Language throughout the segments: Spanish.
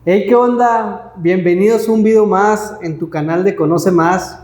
Hey, ¿qué onda? Bienvenidos a un video más en tu canal de Conoce Más.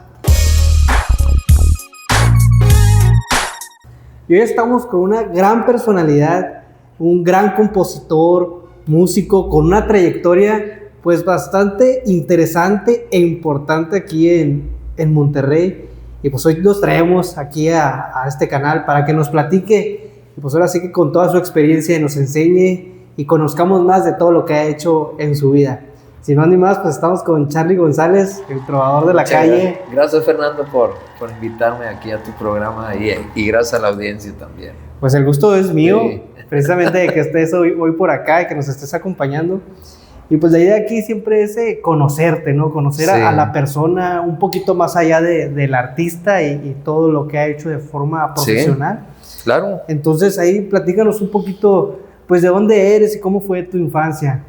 Y hoy estamos con una gran personalidad, un gran compositor, músico con una trayectoria pues bastante interesante e importante aquí en Monterrey. Y pues hoy los traemos aquí a este canal para que nos platique y pues ahora sí que con toda su experiencia nos enseñe y conozcamos más de todo lo que ha hecho en su vida. Sin más ni más, pues estamos con Charly González, el trovador de la calle. Gracias, Fernando, por invitarme aquí a tu programa y gracias a la audiencia también. Pues el gusto es mío, sí. Precisamente de que estés hoy por acá y que nos estés acompañando. Y pues la idea aquí siempre es conocerte, ¿no? Conocer sí. a la persona un poquito más allá del artista y todo lo que ha hecho de forma profesional. Sí, claro. Entonces ahí platícanos un poquito, pues de dónde eres y cómo fue tu infancia.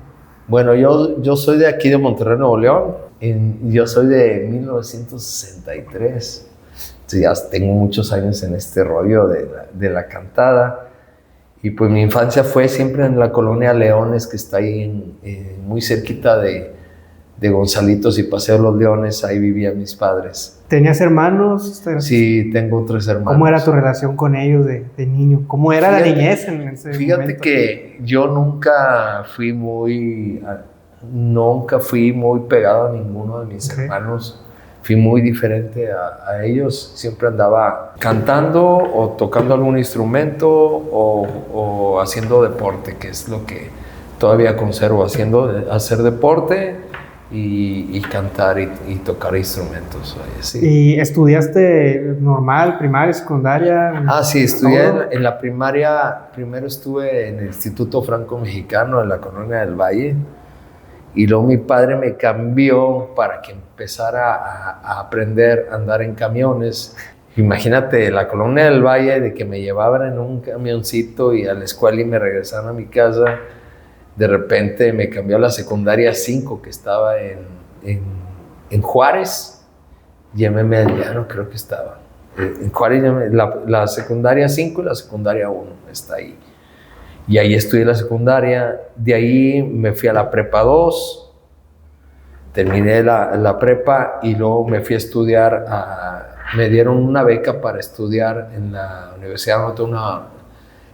Bueno, yo soy de aquí de Monterrey, Nuevo León. Yo soy de 1963. Entonces ya tengo muchos años en este rollo de la cantada. Y pues mi infancia fue siempre en la colonia Leones, que está ahí muy cerquita de Gonzalitos y Paseo de los Leones. Ahí vivían mis padres. ¿Tenías hermanos? Sí, tengo 3 hermanos. ¿Cómo era tu relación con ellos de niño? ¿Cómo era la niñez en ese momento? Fíjate que yo nunca fui muy pegado a ninguno de mis hermanos. Fui muy diferente a ellos. Siempre andaba cantando o tocando algún instrumento o haciendo deporte, que es lo que todavía conservo, hacer deporte y cantar y tocar instrumentos. Sí. ¿Y estudiaste normal, primaria, secundaria? Sí, estudié en la primaria. Primero estuve en el Instituto Franco-Mexicano en la Colonia del Valle. Y luego mi padre me cambió para que empezara a aprender a andar en camiones. Imagínate, la Colonia del Valle, de que me llevaban en un camioncito y a la escuela y me regresaban a mi casa. De repente me cambió a la secundaria 5, que estaba en Juárez. Llémeme Adriano, creo que estaba. En Juárez, la secundaria 5 y la secundaria 1 está ahí. Y ahí estudié la secundaria. De ahí me fui a la prepa 2. Terminé la prepa y luego me fui a estudiar. Me dieron una beca para estudiar en la Universidad Autónoma,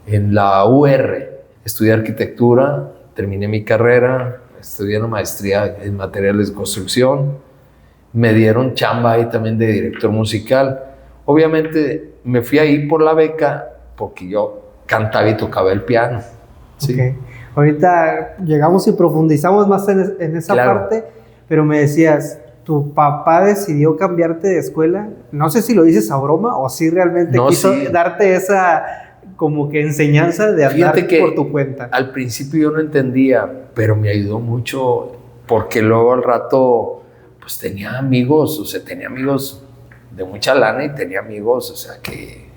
en la UR. Estudié arquitectura, terminé mi carrera, estudié una maestría en materiales de construcción. Me dieron chamba ahí también de director musical. Obviamente me fui ahí por la beca porque yo cantaba y tocaba el piano. Sí. Okay. Ahorita llegamos y profundizamos más en esa parte, pero me decías, ¿tu papá decidió cambiarte de escuela? No sé si lo dices a broma o si realmente quiso darte esa como que enseñanza de andar por tu cuenta. Al principio yo no entendía, pero me ayudó mucho porque luego al rato pues tenía amigos de mucha lana y tenía amigos, o sea que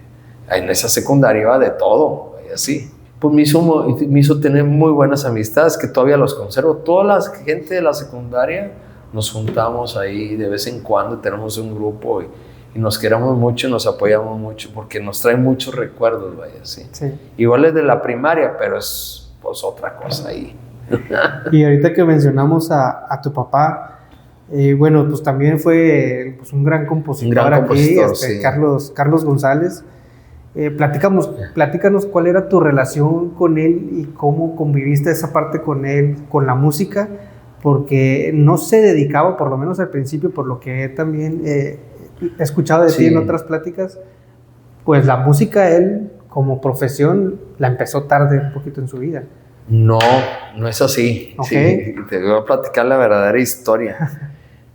en esa secundaria iba de todo, y así. Pues me hizo tener muy buenas amistades que todavía los conservo. Toda la gente de la secundaria nos juntamos ahí de vez en cuando, tenemos un grupo y nos queremos mucho y nos apoyamos mucho porque nos trae muchos recuerdos, vaya, sí. Igual es de la primaria, pero es pues otra cosa ahí. Y ahorita que mencionamos a tu papá, bueno, pues también fue pues, un gran compositor aquí, sí. Carlos González. Platícanos cuál era tu relación con él y cómo conviviste esa parte con él, con la música, porque no se dedicaba, por lo menos al principio, por lo que también he escuchado de ti en otras pláticas, pues la música él como profesión la empezó tarde un poquito en su vida. No es así. Okay. Sí, te voy a platicar la verdadera historia.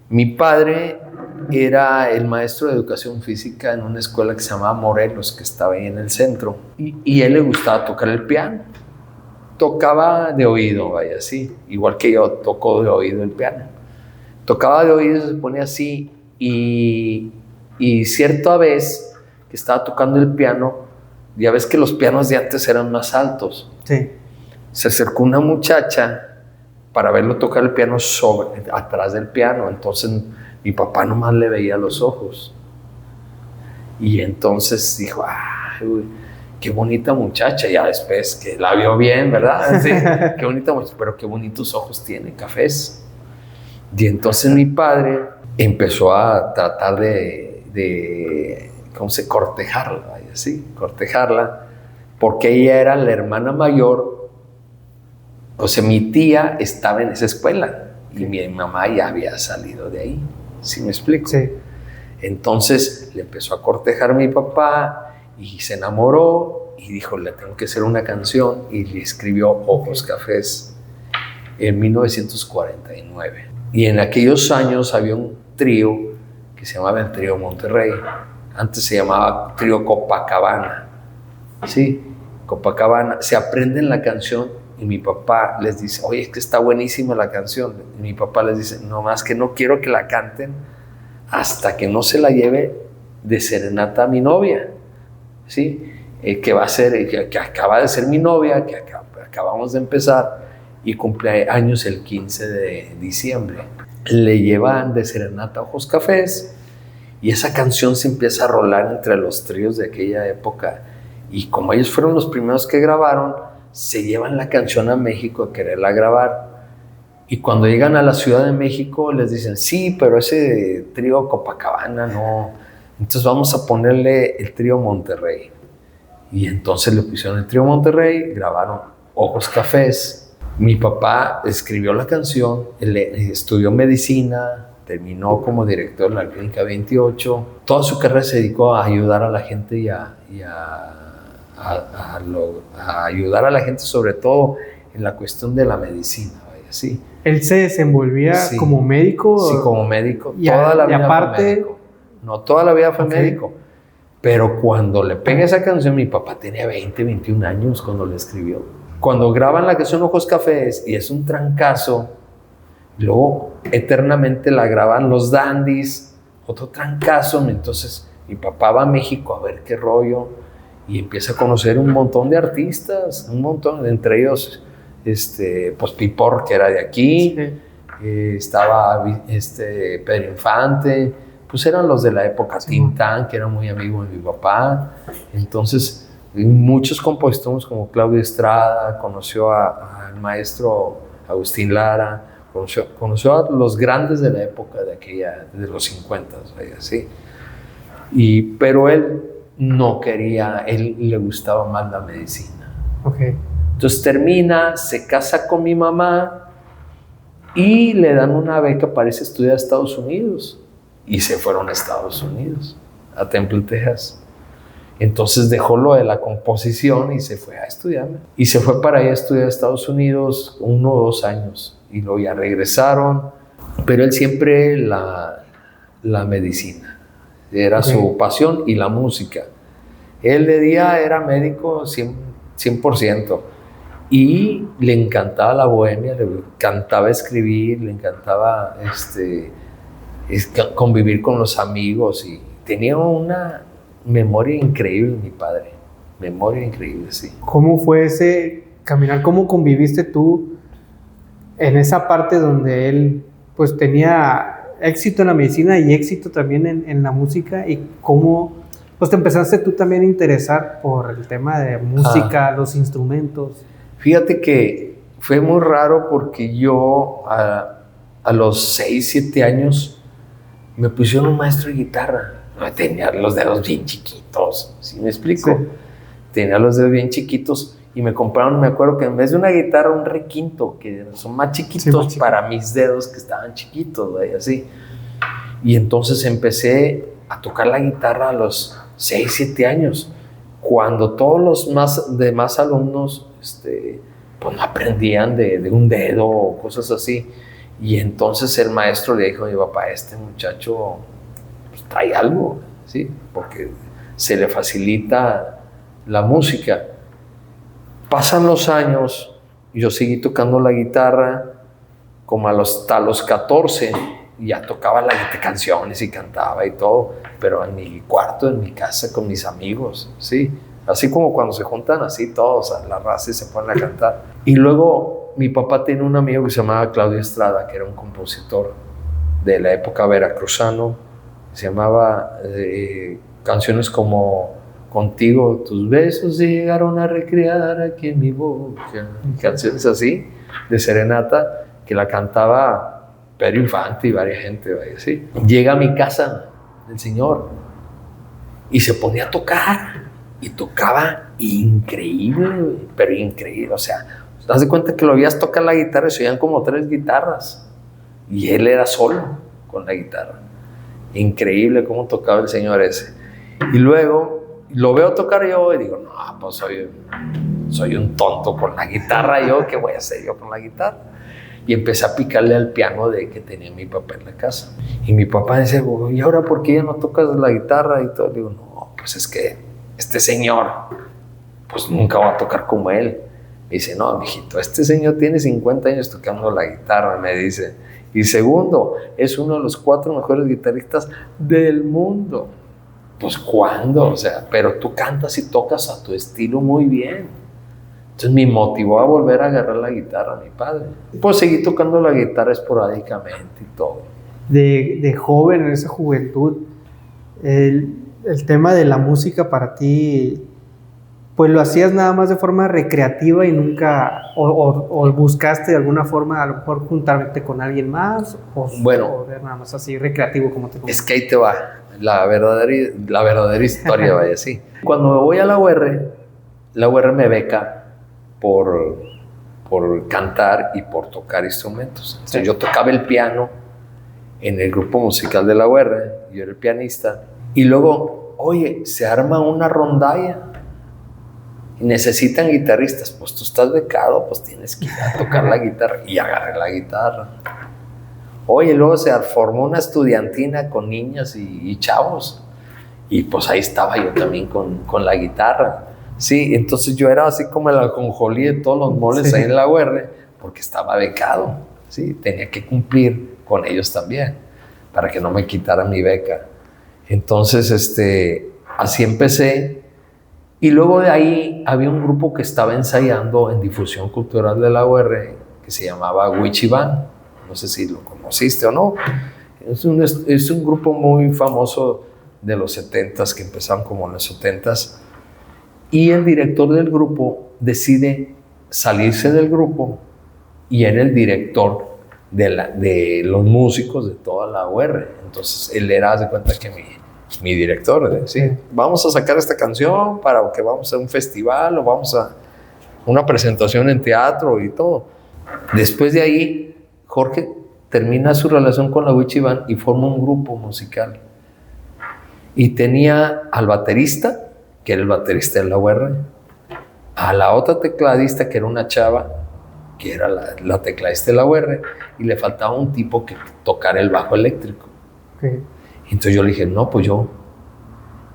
Mi padre era el maestro de educación física en una escuela que se llamaba Morelos, que estaba ahí en el centro. Y a él le gustaba tocar el piano. Tocaba de oído, vaya, así. Igual que yo toco de oído el piano. Tocaba de oído, se ponía así. Y cierta vez que estaba tocando el piano, ya ves que los pianos de antes eran más altos. Sí. Se acercó una muchacha para verlo tocar el piano atrás del piano. Entonces mi papá nomás le veía los ojos. Y entonces dijo, qué bonita muchacha, ya después que la vio bien, ¿verdad? Sí, qué bonita muchacha, pero qué bonitos ojos tiene, cafés. Y entonces mi padre empezó a tratar de ¿cómo se? Cortejarla, ¿sí? Cortejarla, porque ella era la hermana mayor, o sea, mi tía estaba en esa escuela y mi mamá ya había salido de ahí, ¿sí me explico? Sí. Entonces le empezó a cortejar a mi papá y se enamoró y dijo, le tengo que hacer una canción, y le escribió Ojos Cafés en 1949. Y en aquellos años había un trío que se llamaba el Trío Monterrey. Antes se llamaba Trío Copacabana. Sí, Copacabana. Se aprenden la canción y mi papá les dice, oye, es que está buenísima la canción. Y mi papá les dice, no más que no quiero que la canten hasta que no se la lleve de serenata a mi novia. ¿Sí? Que va a ser, que acaba de ser mi novia, que acabamos de empezar, y cumple años el 15 de diciembre. Le llevan de serenata Ojos Cafés y esa canción se empieza a rolar entre los tríos de aquella época, y como ellos fueron los primeros que grabaron, se llevan la canción a México a quererla grabar, y cuando llegan a la Ciudad de México les dicen, sí, pero ese trío Copacabana no, entonces vamos a ponerle el Trío Monterrey. Y entonces le pusieron el Trío Monterrey, grabaron Ojos Cafés. Mi papá escribió la canción, estudió medicina, terminó como director de la Clínica 28. Toda su carrera se dedicó a ayudar a la gente y a ayudar a la gente, sobre todo en la cuestión de la medicina. ¿Sí? ¿Él se desenvolvía como médico? Sí, como médico. Toda la vida aparte... fue médico. No, toda la vida fue médico. Pero cuando le pega esa canción, mi papá tenía 20, 21 años cuando la escribió. Cuando graban la canción Ojos Cafés y es un trancazo, luego eternamente la graban los Dandies, otro trancazo. Entonces mi papá va a México a ver qué rollo y empieza a conocer un montón de artistas, un montón, entre ellos pues Pipor, que era de aquí, estaba Pedro Infante, pues eran los de la época, Tintán, que era muy amigo de mi papá. Entonces muchos compositores como Claudio Estrada, conoció al maestro Agustín Lara, conoció a los grandes de la época de los 50, ¿sí? Pero él no quería, él le gustaba más la medicina. Entonces termina, se casa con mi mamá y le dan una beca para irse a estudiar a Estados Unidos. Y se fueron a Estados Unidos, a Temple, Texas. Entonces dejó lo de la composición y se fue a estudiar. Y se fue para allá a estudiar a Estados Unidos 1 o 2 años. Y luego ya regresaron. Pero él siempre la medicina. Era su pasión, y la música. Él de día era médico 100%. Y le encantaba la bohemia, le encantaba escribir, le encantaba convivir con los amigos, y tenía una memoria increíble mi padre, memoria increíble, sí. ¿Cómo fue ese caminar? ¿Cómo conviviste tú en esa parte donde él pues tenía éxito en la medicina y éxito también en la música, y cómo pues te empezaste tú también a interesar por el tema de música, los instrumentos? Fíjate que fue muy raro porque yo a los 6, 7 años me pusieron un maestro de guitarra. Tenía los dedos bien chiquitos, ¿sí me explico? Sí. Tenía los dedos bien chiquitos y me compraron, me acuerdo que en vez de una guitarra, un requinto, que son más chiquitos para mis dedos, que estaban chiquitos, así. Y entonces empecé a tocar la guitarra a los 6, 7 años, cuando todos los demás alumnos pues no aprendían de un dedo o cosas así. Y entonces el maestro le dijo a mi papá, este muchacho pues, trae algo, ¿sí? Porque se le facilita la música. Pasan los años, yo seguí tocando la guitarra como hasta los 14, y ya tocaba las canciones y cantaba y todo, pero en mi cuarto, en mi casa, con mis amigos, ¿sí? Así como cuando se juntan así todos a la raza y se ponen a cantar. Y luego mi papá tiene un amigo que se llamaba Claudio Estrada, que era un compositor de la época veracruzano. Se llamaba canciones como contigo tus besos llegaron a recrear aquí en mi boca. Canciones así, de serenata, que la cantaba Pedro Infante y varias gente, vaya, así. Llega a mi casa el señor y se ponía a tocar, y tocaba increíble, pero increíble, o sea, te das cuenta que lo veías tocar la guitarra y se oían como 3 guitarras, y él era solo con la guitarra. Increíble cómo tocaba el señor ese. Y luego lo veo tocar yo y digo, no, pues soy un tonto con la guitarra, yo, ¿qué voy a hacer yo con la guitarra? Y empecé a picarle al piano que tenía mi papá en la casa. Y mi papá decía, ¿y ahora por qué ya no tocas la guitarra? Y todo. Digo, no, pues es que este señor, pues nunca va a tocar como él. Me dice, no, mijito, este señor tiene 50 años tocando la guitarra, me dice. Y segundo, es uno de los 4 mejores guitarristas del mundo. Pues, ¿cuándo? O sea, pero tú cantas y tocas a tu estilo muy bien. Entonces me motivó a volver a agarrar la guitarra, mi padre. Pues seguí tocando la guitarra esporádicamente y todo. De joven, en esa juventud, el tema de la música para ti, pues lo hacías nada más de forma recreativa y nunca, o buscaste de alguna forma a lo mejor juntarte con alguien más, o nada más así recreativo como te comenté. Es que ahí te va la verdadera historia, vaya así. Cuando me voy a la UR me beca por cantar y por tocar instrumentos. Entonces, yo tocaba el piano en el grupo musical de la UR, yo era el pianista, y luego, oye, se arma una rondalla y necesitan guitarristas. Pues tú estás becado, pues tienes que ir a tocar la guitarra, y agarré la guitarra. Oye, luego se formó una estudiantina con niñas y chavos, y pues ahí estaba yo también con la guitarra. Sí, entonces yo era así como el ajonjolí de todos los moles ahí en la UR, porque estaba becado, sí, tenía que cumplir con ellos también, para que no me quitaran mi beca. Entonces, así empecé, y luego de ahí había un grupo que estaba ensayando en difusión cultural de la UR, que se llamaba Huichibán, no sé si lo conociste o no, es un grupo muy famoso de los 70s, que empezaron como en los 70s, y el director del grupo decide salirse del grupo y era el director de los músicos de toda la UR. Entonces él era, haz de cuenta que mi director, ¿sí? Vamos a sacar esta canción para que vamos a un festival o vamos a una presentación en teatro y todo. Después de ahí, Jorge termina su relación con la Huichibán y forma un grupo musical. Y tenía al baterista, que era el baterista de la UR, a la otra tecladista, que era una chava, que era la tecladista de la UR, y le faltaba un tipo que tocara el bajo eléctrico. Okay. Entonces yo le dije, no, pues yo.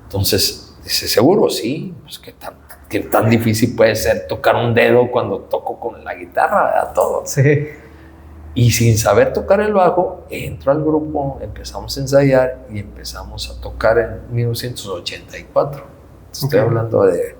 Entonces, dice, ¿seguro? Sí. Pues ¿qué tan difícil puede ser tocar un dedo cuando toco con la guitarra, ¿verdad? Todo. Sí. Y sin saber tocar el bajo, entro al grupo, empezamos a ensayar y empezamos a tocar en 1984. Estoy hablando de...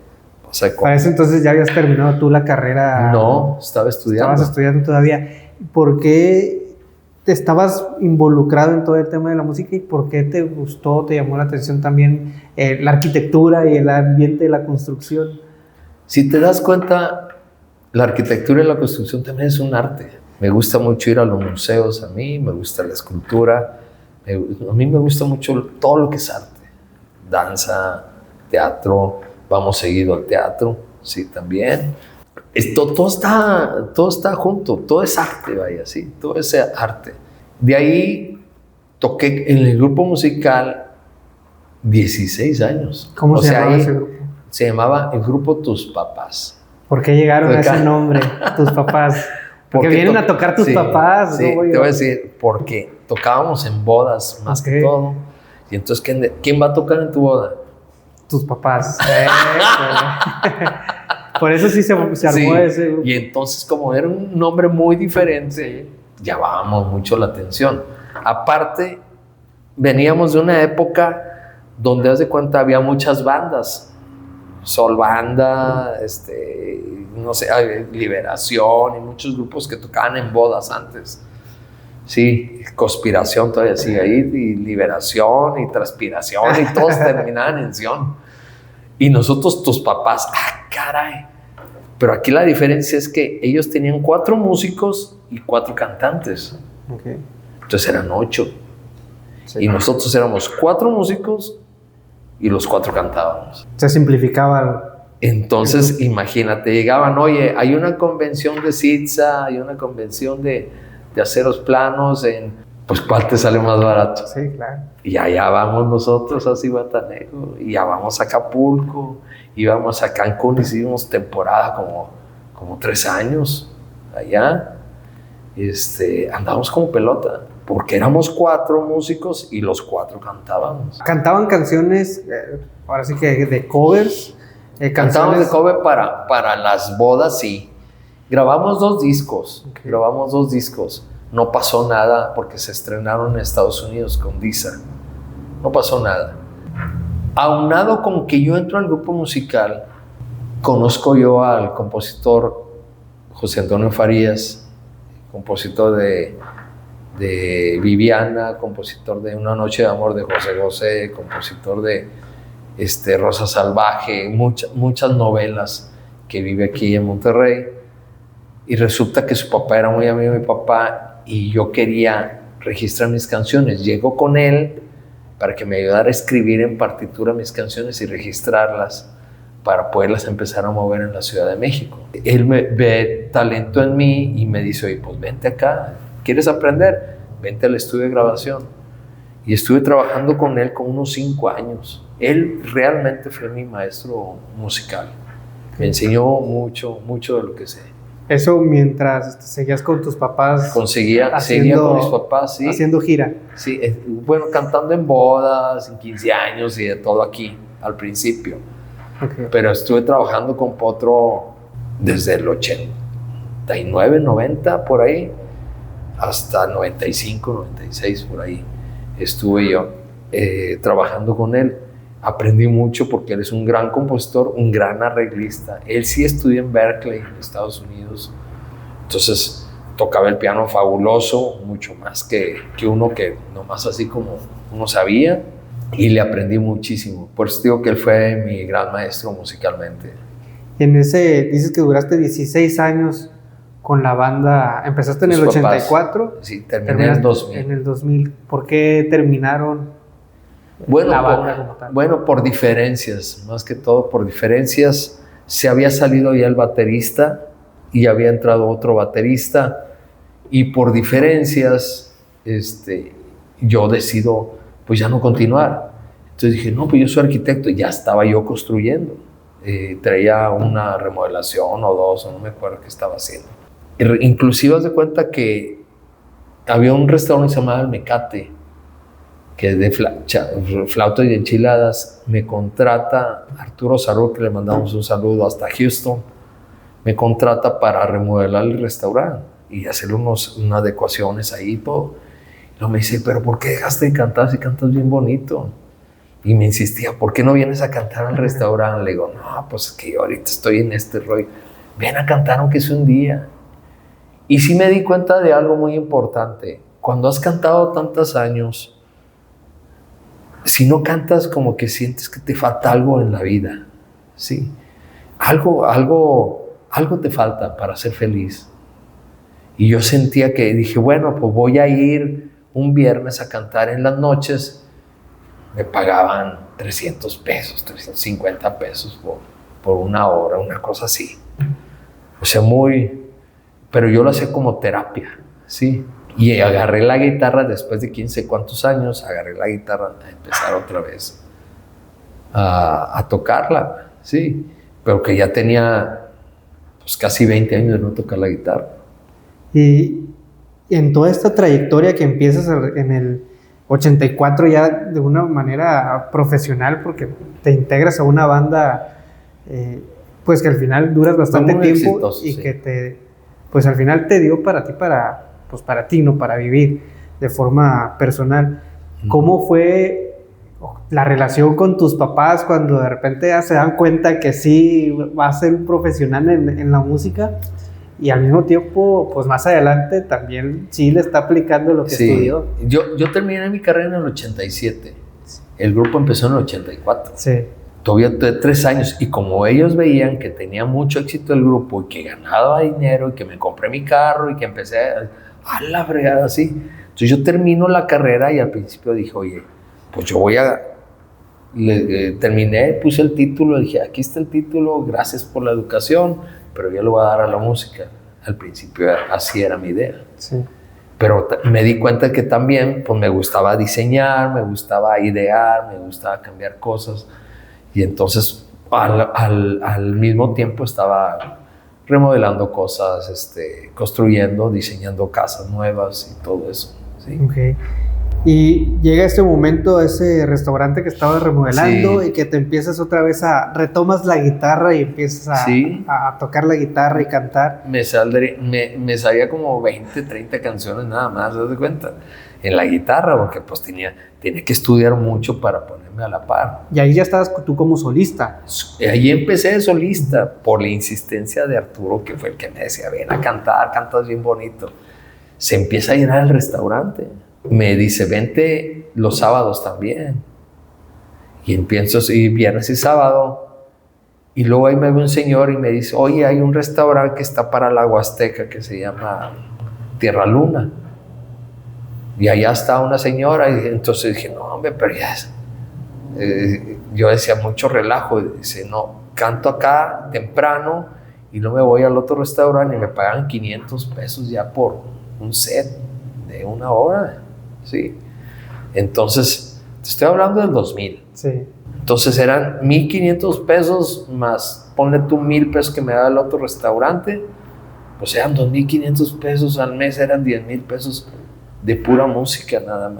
O sea, para eso entonces ya habías terminado tú la carrera. No, estaba estudiando. Estabas estudiando todavía. ¿Por qué te estabas involucrado en todo el tema de la música y por qué te gustó, te llamó la atención también la arquitectura y el ambiente de la construcción? Si te das cuenta, la arquitectura y la construcción también es un arte. Me gusta mucho ir a los museos, a mí me gusta la escultura, a mí me gusta mucho todo lo que es arte. Danza, teatro, vamos seguido al teatro, sí, también. Todo está junto, todo es arte, vaya, sí, todo es arte. De ahí toqué en el grupo musical 16 años. ¿Cómo se llamaba ese grupo? Se llamaba el grupo Tus Papás. ¿Por qué llegaron a ese nombre, Tus Papás? Porque vienen a tocar tus papás. Sí, te voy a decir, porque tocábamos en bodas más que todo. Y entonces, ¿quién va a tocar en tu boda? Tus papás. Por eso sí se armó ese grupo. Y entonces, como era un nombre muy diferente, llamábamos mucho la atención. Aparte, veníamos de una época donde, haz de cuenta, había muchas bandas. Sol Banda, no sé, Liberación y muchos grupos que tocaban en bodas antes. Sí, Conspiración todavía sigue ahí, y Liberación y Transpiración y todos terminaban en Sion. Y nosotros, tus papás, caray. Pero aquí la diferencia es que ellos tenían 4 músicos y 4 cantantes. Okay. Entonces eran 8. Sí. Y nosotros éramos 4 músicos y los 4 cantábamos. Se simplificaba. Entonces, imagínate, llegaban, oye, hay una convención de Sitza, hay una convención de aceros planos, pues ¿cuál te sale más barato? Sí, claro. Y allá vamos nosotros a Zihuatanejo, y ya vamos a Acapulco, íbamos a Cancún, hicimos temporada como 3 años allá. Andábamos como pelota, porque éramos 4 músicos y los 4 cantábamos. ¿Cantaban canciones, ahora sí que de covers? Cantábamos de cover para las bodas, sí. Grabamos 2 discos, No pasó nada porque se estrenaron en Estados Unidos con Disa. No pasó nada. Aunado con que yo entro al grupo musical, conozco yo al compositor José Antonio Farías, compositor de Viviana, compositor de Una noche de amor de José José, compositor de Rosa Salvaje, muchas novelas, que vive aquí en Monterrey. Y resulta que su papá era muy amigo de mi papá y yo quería registrar mis canciones. Llego con él para que me ayudara a escribir en partitura mis canciones y registrarlas para poderlas empezar a mover en la Ciudad de México. Él ve talento en mí y me dice, oye, pues vente acá, ¿quieres aprender? Vente al estudio de grabación. Y estuve trabajando con él con unos 5 años. Él realmente fue mi maestro musical. Me enseñó mucho de lo que sé. Eso mientras seguías con tus papás. Seguía con mis papás, sí. Haciendo gira. Sí, bueno, cantando en bodas, en 15 años y de todo aquí, al principio. Okay. Pero estuve trabajando con Potro desde el 89, 90, por ahí, hasta 95, 96, por ahí. Estuve yo trabajando con él. Aprendí mucho porque él es un gran compositor, un gran arreglista. Él sí estudió en Berkeley, en Estados Unidos. Entonces tocaba el piano fabuloso, mucho más que uno que nomás así como uno sabía. Y le aprendí muchísimo. Por eso digo que él fue mi gran maestro musicalmente. Dices que duraste 16 años con la banda. Empezaste en el 84. Sí, terminé en el 2000. En el 2000. ¿Por qué terminaron? Bueno, por diferencias, más que todo por diferencias. Se había salido ya el baterista y había entrado otro baterista, y por diferencias yo decido pues ya no continuar. Entonces dije, no, pues yo soy arquitecto, y ya estaba yo construyendo. Traía una remodelación o 2, o no me acuerdo qué estaba haciendo. Inclusive haz de cuenta que había un restaurante que se llamaba El Mecate, que de flautas y enchiladas. Me contrata Arturo Sarur, que le mandamos un saludo hasta Houston. Me contrata para remodelar el restaurante y hacerle unas adecuaciones ahí y todo. Y luego me dice, pero ¿por qué dejaste de cantar si cantas bien bonito? Y me insistía, ¿por qué no vienes a cantar al restaurante? Le digo, no, pues es que yo ahorita estoy en este rollo. Ven a cantar aunque sea un día. Y sí me di cuenta de algo muy importante. Cuando has cantado tantos años, si no cantas, como que sientes que te falta algo en la vida, ¿sí? Algo te falta para ser feliz. Y yo sentía que dije, bueno, pues voy a ir un viernes a cantar en las noches. Me pagaban 300 pesos, 350 pesos por una hora, una cosa así. O sea, pero yo lo hacía como terapia, ¿sí? Y agarré la guitarra después de 15 cuántos años, agarré la guitarra a empezar otra vez a tocarla, sí. Pero que ya tenía pues casi 20 años de no tocar la guitarra. Y en toda esta trayectoria que empiezas en el 84 ya de una manera profesional, porque te integras a una banda, pues que al final duras bastante tiempo exitoso, y sí, que pues al final te dio para ti, no para vivir de forma personal. ¿Cómo fue la relación con tus papás cuando de repente ya se dan cuenta que sí va a ser un profesional en la música, y al mismo tiempo, pues más adelante también sí le está aplicando lo que estudió? Yo terminé mi carrera en el 87. El grupo empezó en el 84. Sí. todavía de 3 años, y como ellos veían que tenía mucho éxito el grupo y que ganaba dinero y que me compré mi carro y que empecé a la fregada así. Entonces yo termino la carrera y al principio dije, oye, pues yo voy a... terminé, puse el título, dije, aquí está el título, gracias por la educación, pero yo lo voy a dar a la música. Al principio así era mi idea. Sí. Pero me di cuenta que también pues, me gustaba diseñar, me gustaba idear, me gustaba cambiar cosas. Y entonces al mismo tiempo estaba remodelando cosas, construyendo, diseñando casas nuevas y todo eso. ¿Sí? Okay. Y llega este momento, ese restaurante que estabas remodelando, sí, y que te empiezas otra vez retomas la guitarra y empiezas sí, a tocar la guitarra y cantar. Me salía como 20, 30 canciones nada más, ¿te das cuenta? En la guitarra, porque pues tenía que estudiar mucho para ponerme a la par. Y ahí ya estabas tú como solista. Ahí empecé de solista por la insistencia de Arturo, que fue el que me decía, ven a cantar, cantas bien bonito. Se empieza a llenar al restaurante. Me dice, vente los sábados también. Y empiezo así, viernes y sábado. Y luego ahí me ve un señor y me dice, oye, hay un restaurante que está para la Huasteca que se llama Tierra Luna. Y allá está una señora. Y entonces dije, no, hombre, pero ya es. Yo decía, mucho relajo. Y dice, no, canto acá temprano y no me voy al otro restaurante y me pagan 500 pesos ya por un set de 1 hora. Sí. Entonces, te estoy hablando del 2000. Sí. Entonces eran 1,500 pesos más, ponle tú 1,000 pesos que me daba el otro restaurante, pues eran 2,500 pesos al mes, eran 10,000 pesos de pura música nada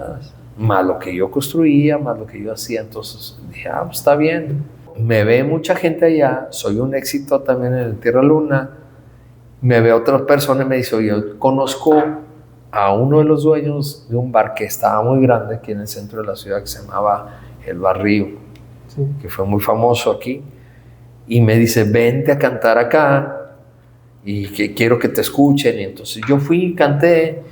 más lo que yo construía, más lo que yo hacía. Entonces dije, pues está bien. Me ve mucha gente allá, soy un éxito también en el Tierra Luna. Me ve otra persona y me dice, oye, yo conozco a uno de los dueños de un bar que estaba muy grande aquí en el centro de la ciudad, que se llamaba El Barrio, sí, que fue muy famoso aquí, y me dice, vente a cantar acá y que quiero que te escuchen. Y entonces yo fui y canté.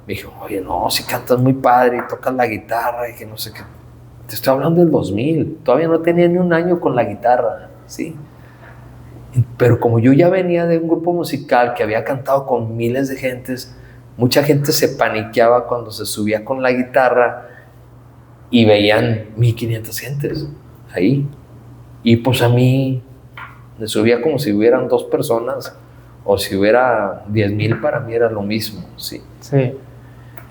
Me dijo, oye, no, si cantas muy padre y tocas la guitarra y que no sé qué. Te estoy hablando del 2000, todavía no tenía ni 1 año con la guitarra, ¿sí? Pero como yo ya venía de un grupo musical que había cantado con miles de gentes, mucha gente se paniqueaba cuando se subía con la guitarra y veían 1,500 gentes ahí. Y pues a mí me subía como si hubieran 2 personas o si hubiera 10,000, para mí era lo mismo, ¿sí? Sí.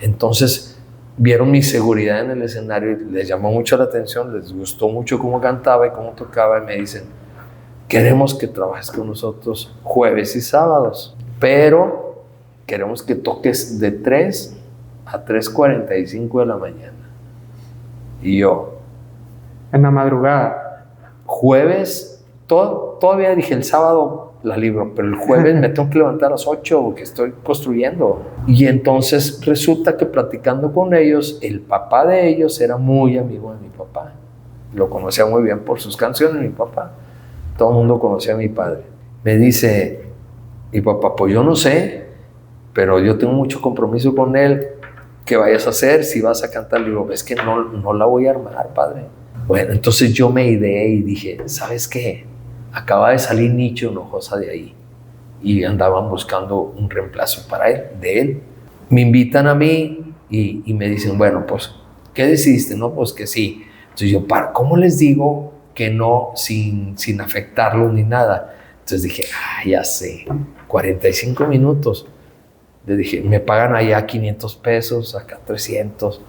Entonces vieron mi seguridad en el escenario y les llamó mucho la atención, les gustó mucho cómo cantaba y cómo tocaba, y me dicen, queremos que trabajes con nosotros jueves y sábados, pero queremos que toques de 3 a 3:45 de la mañana. Y yo, en la madrugada, jueves, todavía dije el sábado la libro, pero el jueves me tengo que levantar a las 8 porque estoy construyendo. Y entonces resulta que platicando con ellos, el papá de ellos era muy amigo de mi papá, lo conocía muy bien por sus canciones, mi papá. Todo el mundo conocía a mi padre. Me dice, mi papá, pues yo no sé, pero yo tengo mucho compromiso con él. ¿Qué vayas a hacer? Si vas a cantar, le digo, es que no la voy a armar, padre. Bueno, entonces yo me ideé y dije, ¿sabes qué? Acaba de salir Nicho Hinojosa de ahí y andaban buscando un reemplazo para él, de él. Me invitan a mí y me dicen, bueno, pues, ¿qué decidiste? No, pues que sí. Entonces yo, ¿cómo les digo que no sin afectarlo ni nada? Entonces dije, ya sé, 45 minutos. Le dije, me pagan allá 500 pesos, acá 300.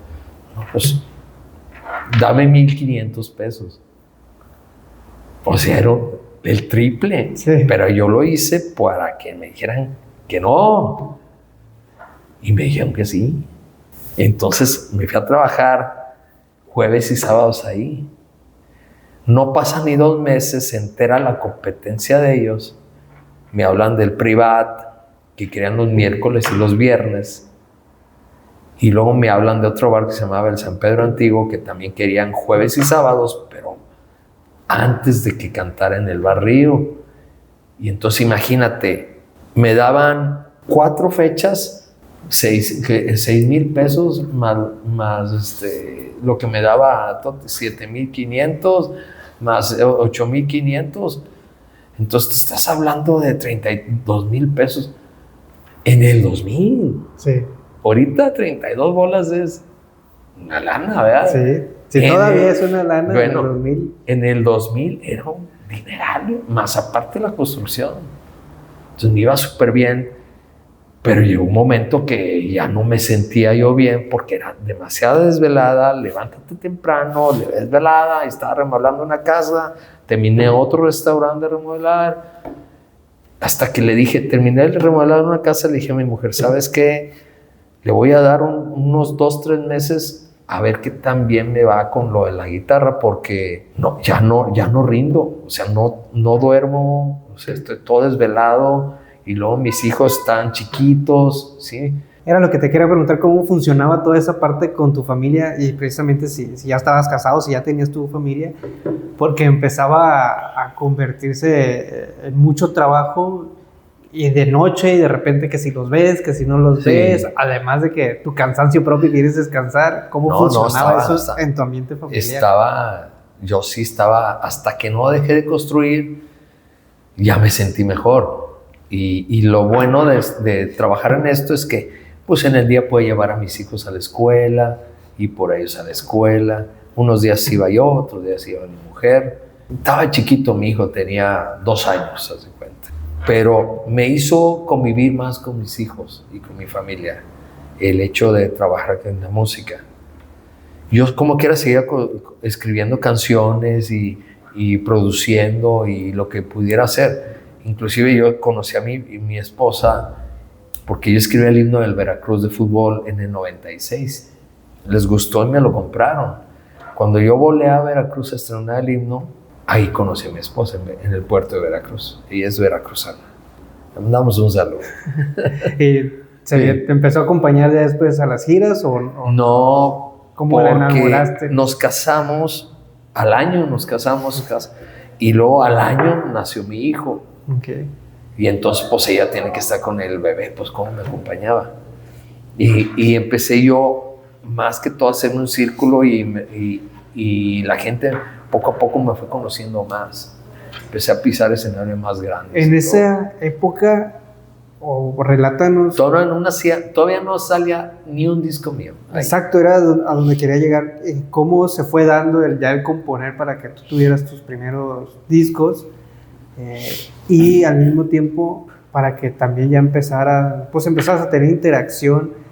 No, pues, dame 1,500 pesos. O sea, era el triple. Sí. Pero yo lo hice para que me dijeran que no. Y me dijeron que sí. Entonces me fui a trabajar jueves y sábados ahí. No pasan ni 2 meses, se entera la competencia de ellos. Me hablan del Privat, que querían los miércoles y los viernes. Y luego me hablan de otro bar que se llamaba el San Pedro Antiguo, que también querían jueves y sábados, pero antes de que cantara en El Barrio. Y entonces imagínate, me daban 4 fechas, 6,000 pesos más lo que me daba 7,500, más 8,500. Entonces te estás hablando de 32,000 pesos en el 2000. Sí. Ahorita 32 bolas es una lana, ¿verdad? Sí. Sí, todavía es una lana. Bueno, en el 2000. En el 2000 era un dineral, más aparte de la construcción. Entonces me iba súper bien, pero llegó un momento que ya no me sentía yo bien porque era demasiada desvelada. Levántate temprano, desvelada, estaba remodelando una casa, terminé otro restaurante de remodelar. Hasta que le dije, terminé de remodelar una casa, le dije a mi mujer, ¿sabes qué? Le voy a dar unos 2-3 meses a ver qué tan bien me va con lo de la guitarra, porque ya no rindo, o sea, no duermo, o sea, estoy todo desvelado, y luego mis hijos están chiquitos, ¿sí? Era lo que te quería preguntar, cómo funcionaba toda esa parte con tu familia, y precisamente si ya estabas casado, si ya tenías tu familia, porque empezaba a convertirse en mucho trabajo, y de noche, y de repente que si los ves, que si no los ves, además de que tu cansancio propio quieres descansar. ¿Cómo funcionaba eso en tu ambiente familiar? Yo sí estaba, hasta que no dejé de construir, ya me sentí mejor. Y lo bueno de trabajar en esto es que pues en el día puedo llevar a mis hijos a la escuela, y por ellos a la escuela. Unos días iba yo, otros días iba mi mujer. Estaba chiquito mi hijo, tenía 2 años, haz de cuenta. Pero me hizo convivir más con mis hijos y con mi familia el hecho de trabajar en la música. Yo como quiera seguía escribiendo canciones y produciendo y lo que pudiera hacer. Inclusive yo conocí a mi esposa porque yo escribí el himno del Veracruz de fútbol en el 96. Les gustó y me lo compraron. Cuando yo volé a Veracruz a estrenar el himno, ahí conocí a mi esposa en el puerto de Veracruz. Ella es veracruzana. Le mandamos un saludo. ¿Y te empezó a acompañar ya después a las giras o no? ¿Cómo la enamoraste? Nos casamos, al año nos casamos, y luego al año nació mi hijo. Okay. Y entonces pues ella tiene que estar con el bebé, pues cómo me acompañaba. Y empecé yo más que todo a hacer un círculo, y la gente poco a poco me fue conociendo más. Empecé a pisar escenarios más grandes. En esa época, o relátanos... Todavía no salía ni un disco mío. Ahí. Exacto, era a donde quería llegar. ¿Cómo se fue dando el componer para que tú tuvieras tus primeros discos? Y al mismo tiempo, para que también ya empezabas a tener interacción.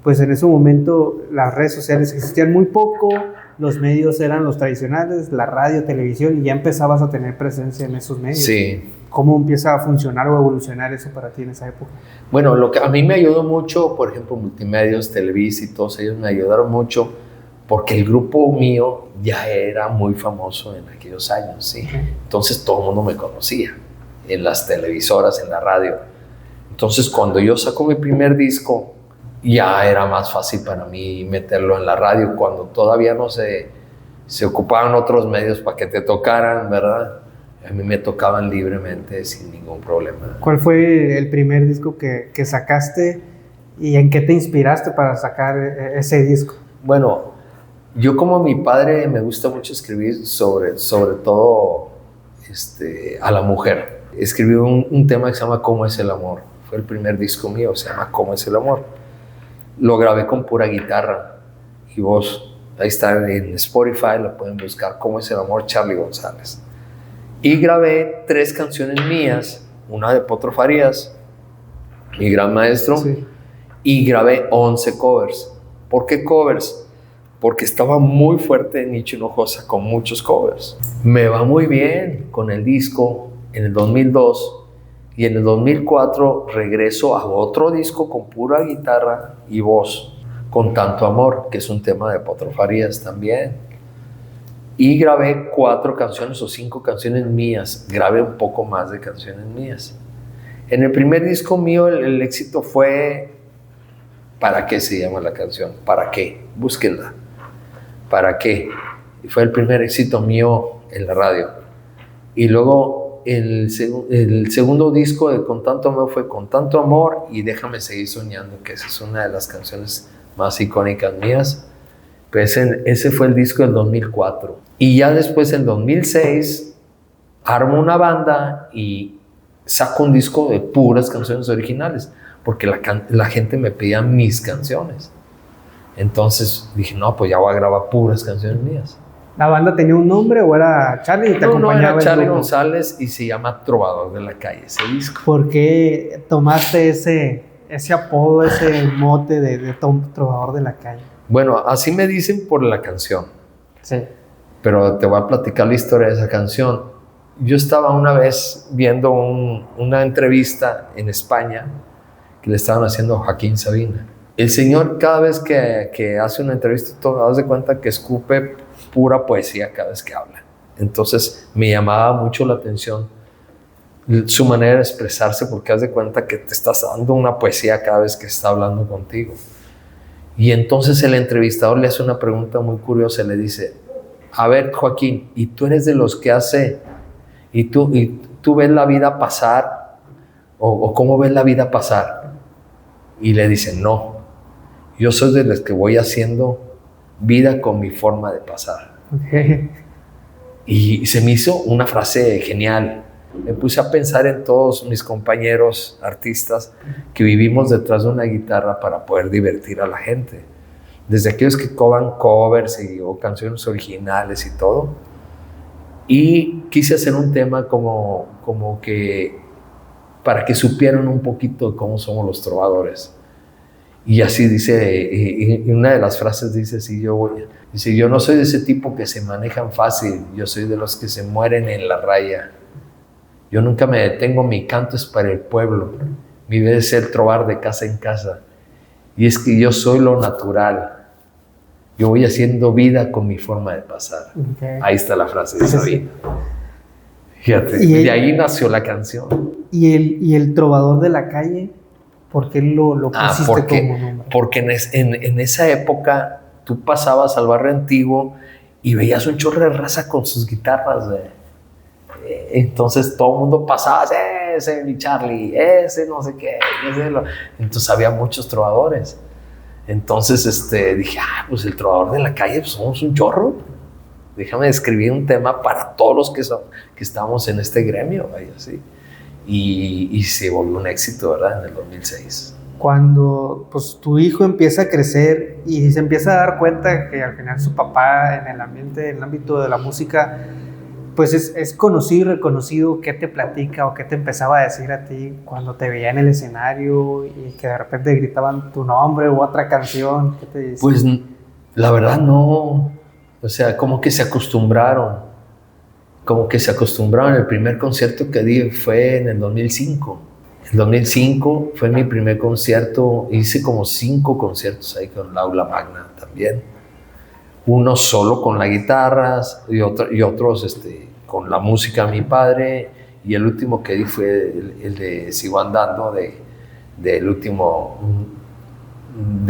Pues en ese momento las redes sociales existían muy poco, los medios eran los tradicionales, la radio, televisión, y ya empezabas a tener presencia en esos medios. Sí. ¿Cómo empieza a funcionar o a evolucionar eso para ti en esa época? Bueno, lo que a mí me ayudó mucho, por ejemplo, Multimedios, Televisa y todos ellos me ayudaron mucho, porque el grupo mío ya era muy famoso en aquellos años, ¿sí? Entonces todo el mundo me conocía, en las televisoras, en la radio. Entonces cuando yo saco mi primer disco, ya era más fácil para mí meterlo en la radio, cuando todavía no se ocupaban otros medios para que te tocaran, ¿verdad? A mí me tocaban libremente, sin ningún problema. ¿Cuál fue el primer disco que sacaste y en qué te inspiraste para sacar ese disco? Bueno, yo como mi padre me gusta mucho escribir sobre todo a la mujer. Escribí un tema que se llama ¿Cómo es el amor? Fue el primer disco mío, se llama ¿Cómo es el amor? Lo grabé con pura guitarra y voz. Ahí está en Spotify, lo pueden buscar, ¿Cómo es el amor? Charly González. Y grabé 3 canciones mías, una de Potro Farías, mi gran maestro, sí. Y grabé 11 covers. ¿Por qué covers? Porque estaba muy fuerte Nicho Hinojosa con muchos covers. Me va muy bien con el disco en el 2002. Y en el 2004 regreso a otro disco con pura guitarra y voz, Con Tanto Amor, que es un tema de Potro Farías también. Y grabé 4 canciones o 5 canciones mías. Grabé un poco más de canciones mías. En el primer disco mío el éxito fue ¿Para qué se llama la canción? ¿Para qué? Búsquenla. ¿Para qué? Y fue el primer éxito mío en la radio. Y luego el segundo disco de Con Tanto Amor fue Con Tanto Amor y Déjame Seguir Soñando, que esa es una de las canciones más icónicas mías. Pues ese fue el disco del 2004. Y ya después, en 2006, armo una banda y saco un disco de puras canciones originales, porque la gente me pedía mis canciones. Entonces dije, no, pues ya voy a grabar puras canciones mías. ¿La banda tenía un nombre o era Charlie y te acompañaba? No, era Charlie el grupo? González y se llama Trovador de la Calle, ese disco. ¿Por qué tomaste ese apodo, ese mote de Trovador de la Calle? Bueno, así me dicen por la canción. Sí. Pero te voy a platicar la historia de esa canción. Yo estaba una vez viendo una entrevista en España que le estaban haciendo a Joaquín Sabina. El señor, cada vez que hace una entrevista, todo, das de cuenta que escupe pura poesía cada vez que habla. Entonces me llamaba mucho la atención su manera de expresarse, porque haz de cuenta que te estás dando una poesía cada vez que está hablando contigo. Y entonces el entrevistador le hace una pregunta muy curiosa, le dice, a ver, Joaquín, ¿y tú eres de los que hace, y tú ves la vida pasar, o cómo ves la vida pasar? Y le dice, no, yo soy de los que voy haciendo vida con mi forma de pasar. Okay. Y se me hizo una frase genial. Me puse a pensar en todos mis compañeros artistas que vivimos detrás de una guitarra para poder divertir a la gente. Desde aquellos que covan covers o canciones originales y todo. Y quise hacer un tema como que para que supieran un poquito de cómo somos los trovadores. Y así dice, y una de las frases dice, yo no soy de ese tipo que se manejan fácil, yo soy de los que se mueren en la raya. Yo nunca me detengo, mi canto es para el pueblo, mi vida es ser trovar de casa en casa. Y es que yo soy lo natural, yo voy haciendo vida con mi forma de pasar. Okay. Ahí está la frase de Sabina. Fíjate, de ahí nació la canción. ¿Y el Trovador de la Calle? ¿Por qué lo pusiste como nombre? Porque en esa época tú pasabas al barrio antiguo y veías un chorro de raza con sus guitarras. Entonces todo el mundo pasaba, ese mi Charlie, ese no sé qué. Entonces había muchos trovadores. Entonces dije, pues el Trovador de la Calle, pues somos un chorro. Déjame escribir un tema para todos los que estamos en este gremio. Así. Y se volvió un éxito, ¿verdad? En el 2006. Cuando pues, tu hijo empieza a crecer y se empieza a dar cuenta que al final su papá en el ámbito de la música, pues es conocido y reconocido, ¿qué te platica o qué te empezaba a decir a ti cuando te veía en el escenario y que de repente gritaban tu nombre u otra canción? ¿Qué te decía? Pues la verdad no, o sea, como que se acostumbraron. El primer concierto que di fue en el 2005. En 2005 fue mi primer concierto, hice como 5 conciertos ahí con la Aula Magna también. Uno solo con las guitarras y otros con la música de mi padre. Y el último que di fue el de Sigo Andando, de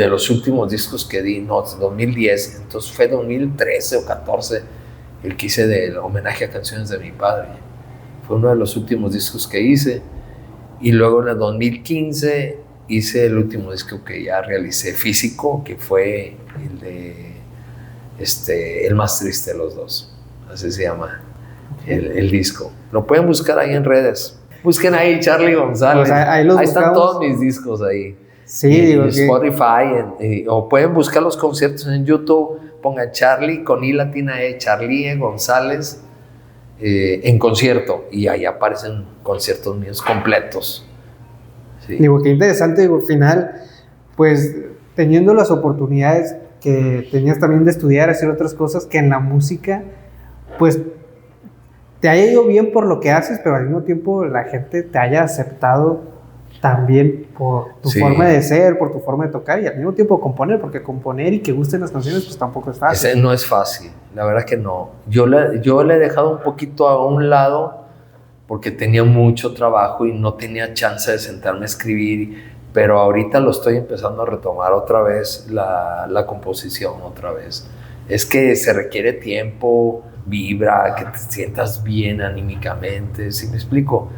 los últimos discos que di, no, 2010. Entonces fue 2013 o 14 el que hice del homenaje a canciones de mi padre. Fue uno de los últimos discos que hice. Y luego en el 2015 hice el último disco que ya realicé físico, que fue el de El más triste de los dos. Así se llama el disco. Lo pueden buscar ahí en redes. Busquen ahí Charlie González. Pues ahí están todos mis discos ahí. Sí, en Spotify. O pueden buscar los conciertos en YouTube. Pongan Charlie con I latina E, Charlie González en concierto. Y ahí aparecen conciertos míos completos. Sí. Digo, qué interesante, al final, pues teniendo las oportunidades que tenías también de estudiar, hacer otras cosas, que en la música, pues te haya ido bien por lo que haces, pero al mismo tiempo la gente te haya aceptado también por tu forma de ser, por tu forma de tocar y al mismo tiempo componer, porque componer y que gusten las canciones pues tampoco es fácil. Ese no es fácil, la verdad que no. Yo le he dejado un poquito a un lado porque tenía mucho trabajo y no tenía chance de sentarme a escribir, pero ahorita lo estoy empezando a retomar otra vez, la composición otra vez. Es que se requiere tiempo, vibra, que te sientas bien anímicamente, ¿sí me explico?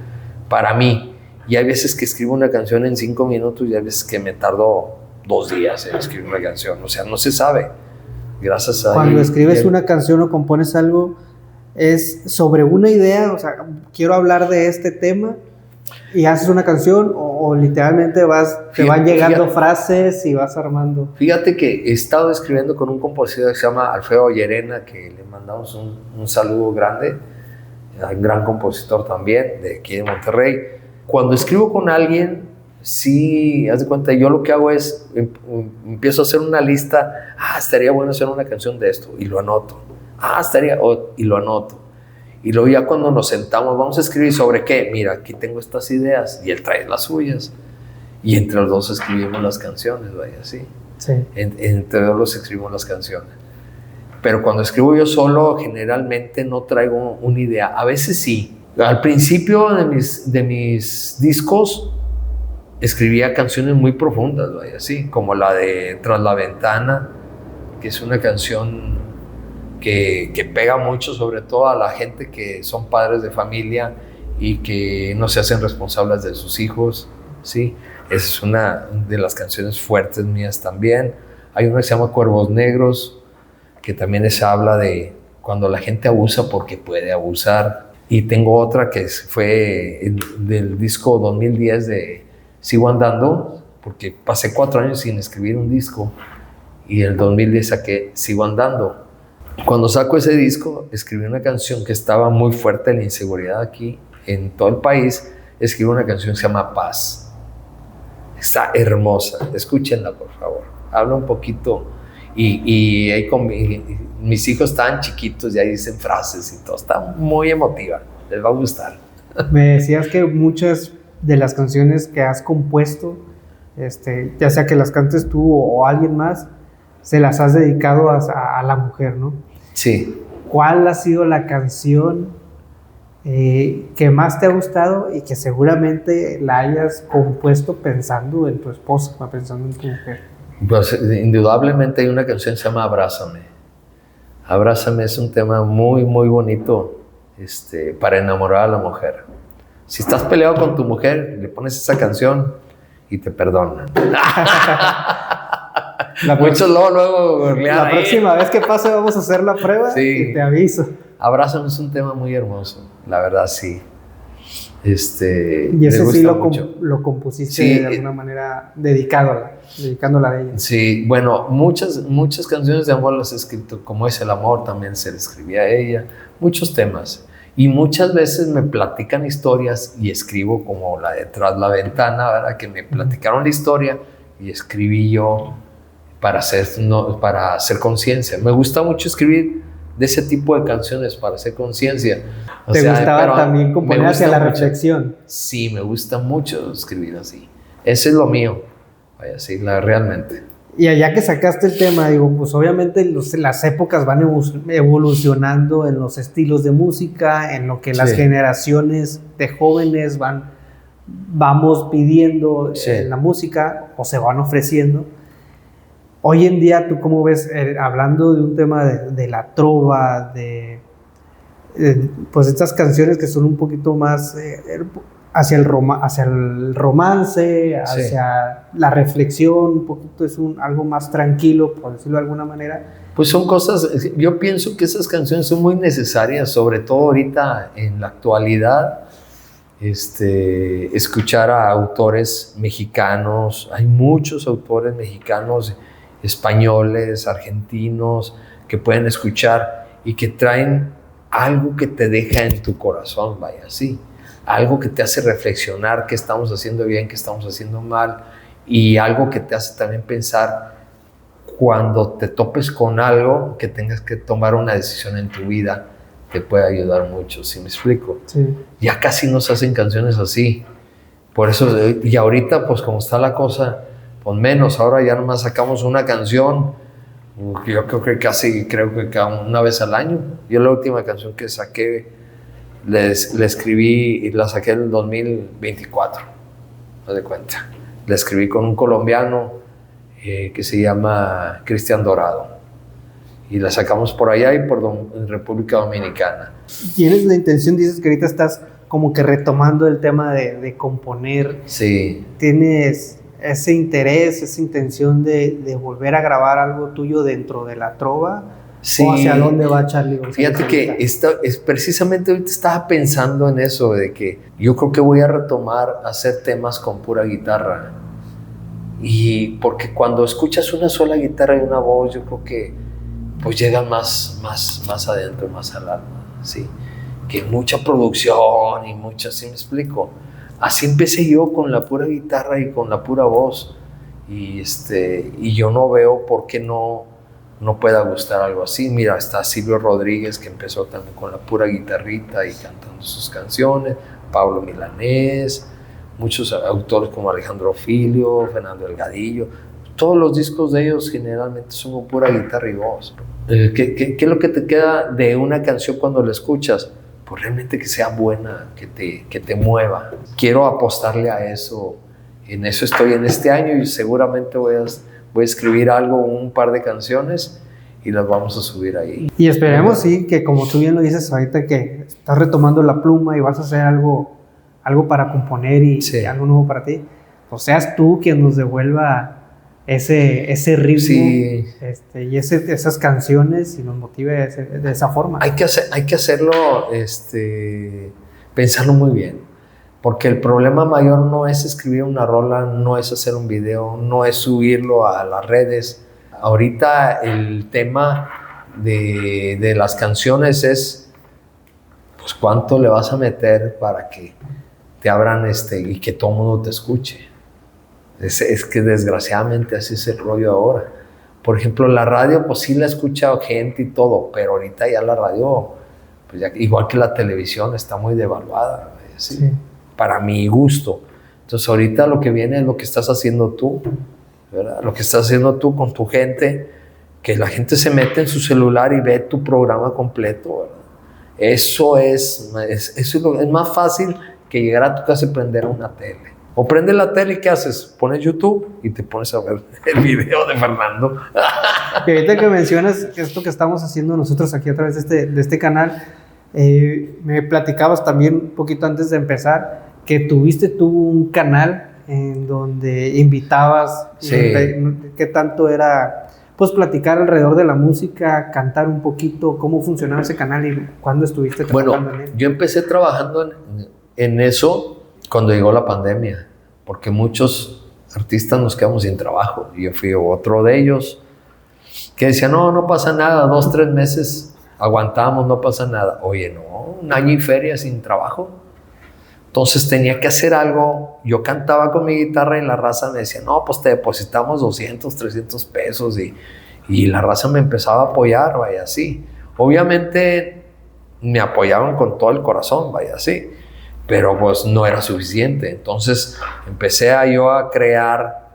Para mí. Y hay veces que escribo una canción en 5 minutos y hay veces que me tardo 2 días en escribir una canción. O sea, no se sabe. Gracias a Cuando escribes una canción o compones algo, ¿es sobre una idea? O sea, quiero hablar de este tema y haces una canción o literalmente te van llegando frases y vas armando. Fíjate que he estado escribiendo con un compositor que se llama Alfredo Llerena, que le mandamos un saludo grande, un gran compositor también de aquí de Monterrey. Cuando escribo con alguien, sí, haz de cuenta, yo lo que hago es empiezo a hacer una lista. Estaría bueno hacer una canción de esto y lo anoto. Y lo anoto. Y luego ya cuando nos sentamos, vamos a escribir sobre qué. Mira, aquí tengo estas ideas y él trae las suyas. Y entre los dos escribimos las canciones, vaya, así. Sí. Entre los dos escribimos las canciones. Pero cuando escribo yo solo, generalmente no traigo una idea. A veces sí. Al principio de mis discos, escribía canciones muy profundas, vaya, así. Como la de Tras la Ventana, que es una canción que pega mucho, sobre todo a la gente que son padres de familia y que no se hacen responsables de sus hijos, ¿sí? Esa es una de las canciones fuertes mías también. Hay una que se llama Cuervos Negros, que también habla de cuando la gente abusa porque puede abusar. Y tengo otra que fue del disco 2010 de Sigo Andando, porque pasé 4 años sin escribir un disco y en el 2010 saqué Sigo Andando. Cuando saco ese disco, escribí una canción que estaba muy fuerte en la inseguridad aquí, en todo el país. Escribí una canción que se llama Paz. Está hermosa, escúchenla por favor. Habla un poquito y ahí mis hijos estaban chiquitos y ahí dicen frases y todo. Está muy emotiva, les va a gustar. Me decías que muchas de las canciones que has compuesto, ya sea que las cantes tú o alguien más, se las has dedicado a la mujer, ¿no? Sí. ¿Cuál ha sido la canción que más te ha gustado y que seguramente la hayas compuesto pensando en tu esposa, pensando en tu mujer? Pues indudablemente hay una canción que se llama Abrázame. Abrázame es un tema muy, muy bonito para enamorar a la mujer. Si estás peleado con tu mujer, le pones esa canción y te perdonan. Muchos luego la próxima vez que pase vamos a hacer la prueba, sí. Y te aviso. Abrázame es un tema muy hermoso, la verdad, sí. Y ese sí lo compusiste sí, de alguna manera dedicándola a ella. Sí, bueno, muchas canciones de amor las he escrito, como es El Amor, también se le escribía a ella, muchos temas. Y muchas veces me platican historias y escribo, como la de Tras la Ventana, ¿verdad? Que me platicaron la historia y escribí yo para hacer conciencia. Me gusta mucho escribir de ese tipo de canciones para hacer conciencia. ¿Te gustaba también componer hacia la reflexión? Sí, me gusta mucho escribir así. Ese es lo mío, vaya, sí, realmente. Y allá que sacaste el tema, digo, pues obviamente las épocas van evolucionando en los estilos de música, en lo que las generaciones de jóvenes vamos pidiendo en la música o se van ofreciendo. Hoy en día, ¿tú cómo ves, hablando de un tema de la trova, pues estas canciones que son un poquito más hacia el romance, hacia la reflexión, un poquito algo más tranquilo, por decirlo de alguna manera? Pues son cosas, yo pienso que esas canciones son muy necesarias, sobre todo ahorita en la actualidad. Escuchar a autores mexicanos, hay muchos autores mexicanos, españoles, argentinos, que pueden escuchar y que traen algo que te deja en tu corazón, vaya, sí, algo que te hace reflexionar qué estamos haciendo bien, qué estamos haciendo mal, y algo que te hace también pensar cuando te topes con algo que tengas que tomar una decisión en tu vida, te puede ayudar mucho, ¿sí me explico? Sí. Ya casi no se hacen canciones así, por eso, y ahorita pues como está la cosa, pues menos, ahora ya nomás sacamos una canción, yo creo que cada una vez al año. Yo la última canción que saqué, la escribí y la saqué en el 2024, haz de cuenta. La escribí con un colombiano que se llama Cristian Dorado y la sacamos por allá y en República Dominicana. ¿Tienes la intención, dices que ahorita estás como que retomando el tema de componer? Sí. ¿Tienes ese interés, esa intención de volver a grabar algo tuyo dentro de la trova? Sí. ¿O hacia dónde va Charly González? Fíjate que precisamente ahorita estaba pensando en eso, de que yo creo que voy a retomar a hacer temas con pura guitarra. Y porque cuando escuchas una sola guitarra y una voz, yo creo que pues llegan más adentro, más al alma, ¿sí? Que mucha producción y mucha, ¿sí me explico? Así empecé yo con la pura guitarra y con la pura voz. Y yo no veo por qué no pueda gustar algo así. Mira, está Silvio Rodríguez, que empezó también con la pura guitarrita y cantando sus canciones, Pablo Milanés, muchos autores como Alejandro Filio, Fernando Delgadillo. Todos los discos de ellos generalmente son con pura guitarra y voz. ¿Qué es lo que te queda de una canción cuando la escuchas? Pues realmente que sea buena, que te mueva. Quiero apostarle a eso. En eso estoy en este año y seguramente voy a escribir un par de canciones y las vamos a subir ahí. Y esperemos, sí, que como tú bien lo dices ahorita, que estás retomando la pluma y vas a hacer algo para componer y algo nuevo para ti, pues seas tú quien nos devuelva ese ritmo, sí. Y esas canciones y nos motive de esa forma. Hay que hacerlo, pensarlo muy bien, porque el problema mayor no es escribir una rola, no es hacer un video, no es subirlo a las redes. Ahorita el tema de las canciones es, pues, cuánto le vas a meter para que te abran y que todo el mundo te escuche. Es que desgraciadamente así es el rollo ahora. Por ejemplo, la radio, pues sí la escucha gente y todo, pero ahorita ya la radio, pues ya, igual que la televisión, está muy devaluada, ¿sí? Sí. Para mi gusto. Entonces ahorita lo que viene es lo que estás haciendo tú, ¿verdad? Lo que estás haciendo tú con tu gente, que la gente se mete en su celular y ve tu programa completo, ¿verdad? Eso es más fácil que llegar a tu casa y prender una tele. O prende la tele y ¿qué haces? Pones YouTube y te pones a ver el video de Fernando. Y ahorita que mencionas esto que estamos haciendo nosotros aquí a través de este canal, me platicabas también un poquito antes de empezar que tuviste tú un canal en donde invitabas, sí. ¿Qué tanto era? Pues platicar alrededor de la música, cantar un poquito, cómo funcionaba ese canal y cuándo estuviste trabajando en él. Yo empecé trabajando en eso cuando llegó la pandemia, porque muchos artistas nos quedamos sin trabajo. Y yo fui otro de ellos que decía, no pasa nada, 2-3 meses aguantamos, no pasa nada. Oye, no, un año y feria sin trabajo. Entonces tenía que hacer algo. Yo cantaba con mi guitarra y la raza me decía, no, pues te depositamos 200, 300 pesos. Y la raza me empezaba a apoyar, vaya, así. Obviamente me apoyaban con todo el corazón, vaya, así. Pero pues no era suficiente. Entonces empecé yo a crear,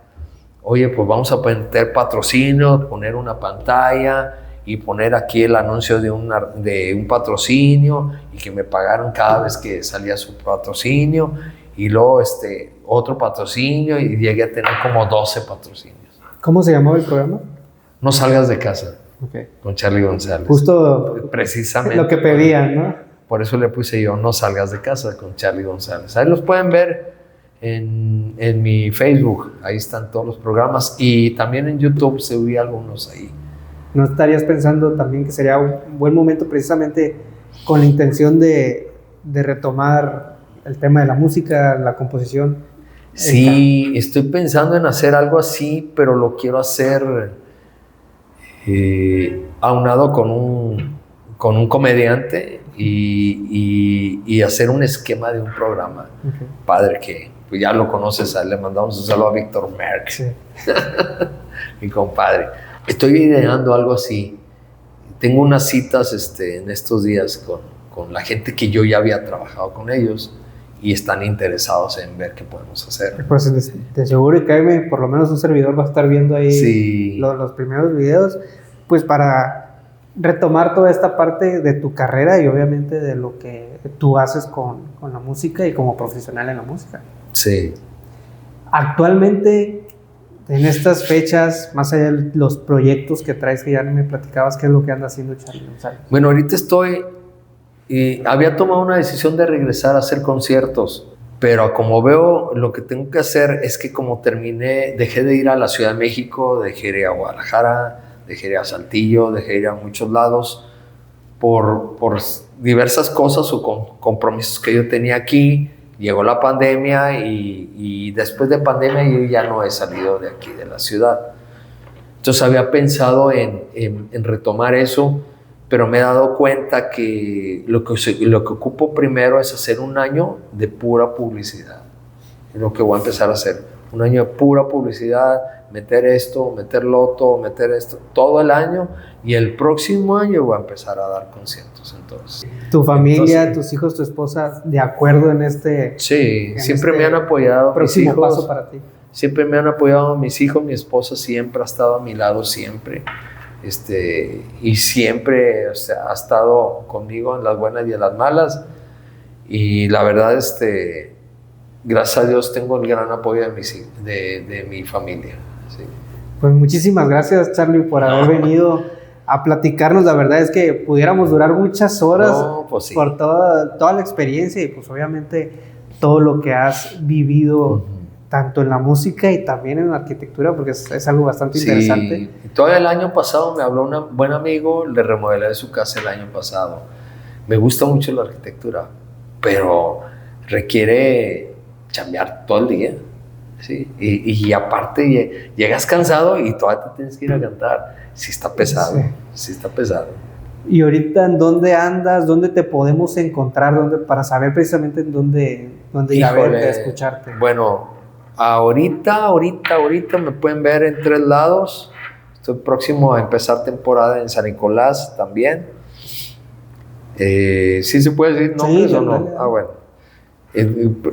oye, pues vamos a meter patrocinio, poner una pantalla y poner aquí el anuncio de un patrocinio y que me pagaron cada vez que salía su patrocinio y luego otro patrocinio y llegué a tener como 12 patrocinios. ¿Cómo se llamaba el programa? No salgas de casa, okay. Con Charly González. Justo precisamente lo que pedían, ¿no? Por eso le puse yo No salgas de casa con Charly González. Ahí los pueden ver en mi Facebook, ahí están todos los programas y también en YouTube subí algunos ahí. ¿No estarías pensando también que sería un buen momento precisamente con la intención de retomar el tema de la música, la composición? Sí, estoy pensando en hacer algo así, pero lo quiero hacer aunado con un comediante y hacer un esquema de un programa. Okay. Padre que pues ya lo conoces, le mandamos un saludo a Víctor Merck, sí. Mi compadre. Estoy ideando algo así. Tengo unas citas en estos días con la gente que yo ya había trabajado con ellos y están interesados en ver qué podemos hacer. Pues de seguro y créeme, por lo menos un servidor va a estar viendo ahí sí. los primeros videos, pues para retomar toda esta parte de tu carrera y obviamente de lo que tú haces con la música y como profesional en la música. Sí. Actualmente, en estas fechas, más allá de los proyectos que traes, que ya me platicabas, ¿qué es lo que anda haciendo Charly González? Bueno, ahorita había tomado una decisión de regresar a hacer conciertos, Pero como veo, lo que tengo que hacer es que como terminé, dejé de ir a la Ciudad de México, dejé de ir a Guadalajara, dejé de ir a Saltillo, dejé de ir a muchos lados por diversas cosas o compromisos que yo tenía aquí. Llegó la pandemia y después de pandemia yo ya no he salido de aquí, de la ciudad. Entonces había pensado en retomar eso, pero me he dado cuenta que lo que ocupo primero es hacer un año de pura publicidad. Es lo que voy a empezar a hacer. Un año de pura publicidad, meter esto, meter lo otro, meter esto, todo el año. Y el próximo año voy a empezar a dar conciertos. Entonces, ¿Tu familia, tus hijos, tu esposa, de acuerdo en este? Sí, siempre me han apoyado. Próximo paso para ti. Siempre me han apoyado mis hijos, mi esposa siempre ha estado a mi lado, siempre. Y siempre, o sea, ha estado conmigo en las buenas y en las malas. Y la verdad, gracias a Dios tengo el gran apoyo de mi familia. Sí. Pues muchísimas gracias, Charly, por haber venido a platicarnos. La verdad es que pudiéramos durar muchas horas pues sí, por toda la experiencia y pues obviamente todo lo que has vivido, tanto en la música y también en la arquitectura, porque es algo bastante interesante. Y todo el año pasado me habló un buen amigo, le remodelé su casa el año pasado. Me gusta mucho la arquitectura, pero requiere chambear todo el día. ¿Sí? Y aparte llegas cansado y todavía te tienes que ir a cantar. Sí está pesado, sí está pesado. ¿Y ahorita en dónde andas? ¿Dónde te podemos encontrar? Para saber precisamente en dónde ir a verte, a escucharte. Bueno, ahorita me pueden ver en 3 lados. Estoy próximo a empezar temporada en San Nicolás también. ¿Sí se puede decir nombres o no? Dale. Ah, bueno.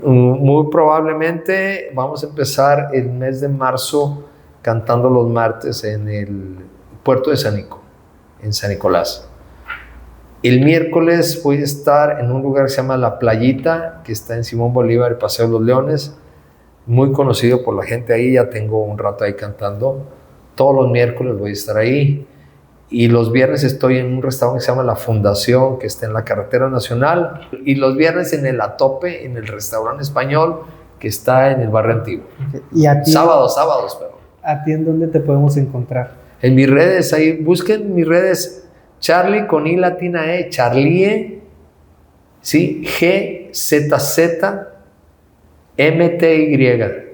Muy probablemente vamos a empezar el mes de marzo cantando los martes en el puerto de San Nicolás. El miércoles voy a estar en un lugar que se llama La Playita, que está en Simón Bolívar y Paseo de los Leones, muy conocido por la gente ahí. Ya tengo un rato ahí cantando. Todos los miércoles voy a estar ahí. Y los viernes estoy en un restaurante que se llama La Fundación, que está en la Carretera Nacional. Y los viernes en el Atope, en el restaurante español, que está en el Barrio Antiguo. ¿Y a ti? Sábados, pero. ¿A ti en dónde te podemos encontrar? En mis redes, ahí busquen mis redes, Charly con I latina E, Charlie, ¿sí? GZZ MTY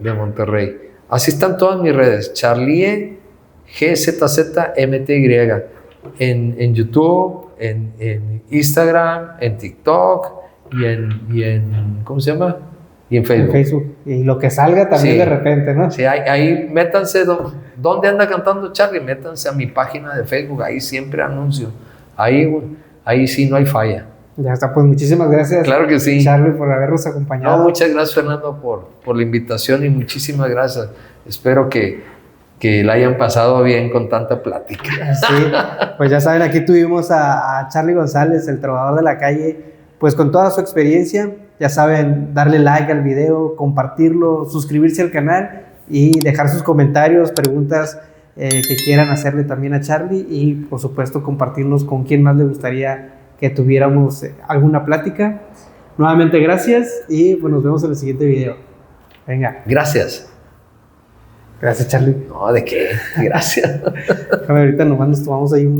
de Monterrey. Así están todas mis redes, Charlie GZZ MTY, en YouTube, en Instagram, en TikTok y en ¿cómo se llama? Y en Facebook. En Facebook. Y lo que salga también, sí, de repente, ¿no? Sí, ahí métanse, ¿dónde anda cantando Charly? Métanse a mi página de Facebook, ahí siempre anuncio. Ahí sí no hay falla. Ya está, pues muchísimas gracias. Claro que sí. Charly, por habernos acompañado. No, muchas gracias, Fernando, por la invitación y muchísimas gracias. Espero que la hayan pasado bien con tanta plática. Sí, pues ya saben, aquí tuvimos a Charly González, el trovador de la calle, pues con toda su experiencia. Ya saben, darle like al video, compartirlo, suscribirse al canal y dejar sus comentarios, preguntas que quieran hacerle también a Charly, y por supuesto compartirnos con quién más le gustaría que tuviéramos alguna plática. Nuevamente gracias y pues nos vemos en el siguiente video. Venga. Gracias. Gracias, Charly. No, ¿de qué? Gracias. A ver, ahorita nomás nos tomamos ahí un